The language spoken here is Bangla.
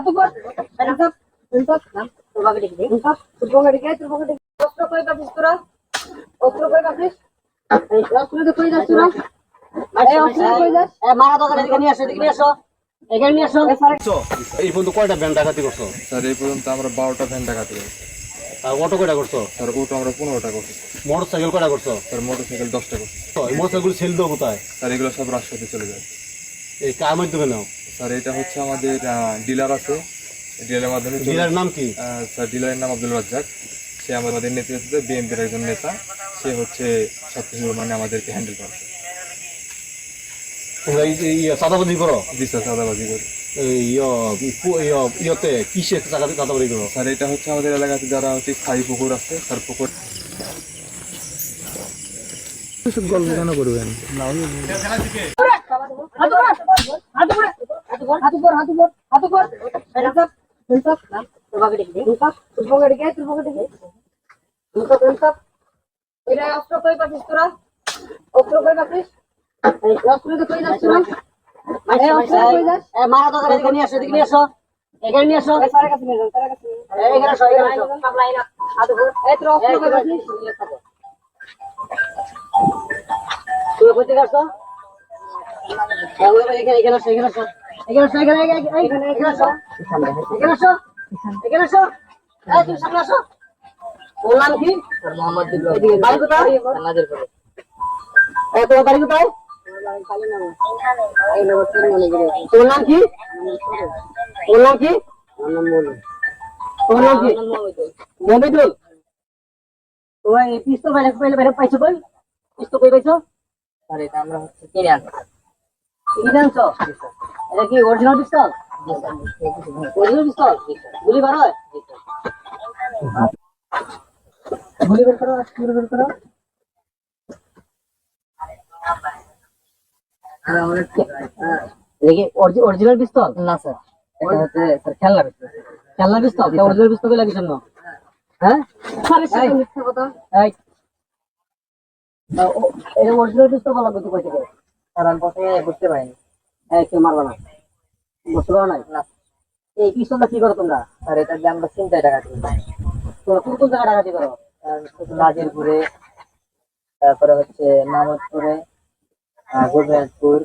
হাত উপর তোর বাকি দেখি তোর বাকি কে তোর বাকি অস্ত্র কই পাছিস তোরা অস্ত্র কই পাছিস এই অস্ত্র তো কই যাস তোরা এই অস্ত্র কই যাস মারা তো এদিকে নিয়ে আসো এখানে নিয়ে আসো এই পর্যন্ত কয়টা ভ্যান ডাকাতি করছো? স্যার এই পর্যন্ত আমরা 12টা ভ্যান ডাকাতি করেছি। আর অটো কয়টা করছো? স্যার অটো আমরা 15টা করছি। মোটর সাইকেল কয়টা করছো? স্যার মোটরসাইকেল 10টা করছি। এই মোটর সাইকেল সেল দেবো কোথায়? স্যার এগুলো সব রাজশাহীতে চলে যায়। এই কার মাধ্যমে নাও? স্যার এটা হচ্ছে আমাদের ডিলার আছে, ডিলারের মাধ্যমে ডিলার নাম কি? স্যার ডিলারের নাম আব্দুল রাজ্জাক। সে আমাদের নেতৃত্বে বিএনপির একজন নেতা। সে হচ্ছে সবকিছু মানে আমাদেরকে হ্যান্ডেল করে। তোমরা এই চাঁদাবাজি করো? জি স্যার চাঁদাবাজি করি। ইয়েতে কিসে চাঁদাবাজি করো? স্যার এটা হচ্ছে আমাদের এলাকাতে যারা হচ্ছে স্থায়ী পুকুর আছে, স্যার পুকুর গল্প কেন করবেন তোর বাকি দেখি এটা অস্ত্র কই পাছিস তোরা অস্ত্র কই পাছিস এই অস্ত্র তো কই যাস তোরা এই অস্ত্র কই যাস মারা তো এদিকে নিয়ে আসো এখানে নিয়ে আসো সারা কাছে নিয়ে যাও এখানে আসো পাবলাই না হাত উপর এই তোর অস্ত্র কই পাছিস তুই কইতে যাচ্ছ এখানে আসো এই তুমি সামনে আসো ওর নাম কি মোহাম্মদ বাড়ি কোথায় নাজিরপুরে তোমার বাড়ি কোথায় তোর নাম কি মমিদুল তোমার এই পিস্তল বাইরে পাইছো কই পিস্তল কই পাইছো আরে এটা আমরা হচ্ছে কিনে আনছো এটা কি অরিজিনাল পিস্তল গুলি বার হয় গুলি বের করো অরিজিনাল পিস্তল না স্যার এটা হচ্ছে স্যার খেলনা পিস্তল অরিজিনাল পিস্তল লাগিস না হ্যাঁ মিথ্যা কথা এটা অরিজিনাল পিস্তল বলা কত কই থেকে স্যার আমি প্রথমে বুঝতে পারিনি কেউ মারবা না বুঝতে পারো না এই পিস্তলটা কি করো তোমরা স্যার এটা দিয়ে আমরা 3 টাকা দিই তোমরা কোন জায়গায় ডাকাতি করো নাজিরপুরে তারপরে হচ্ছে মাহমুদপুরে গোবিন্দপুর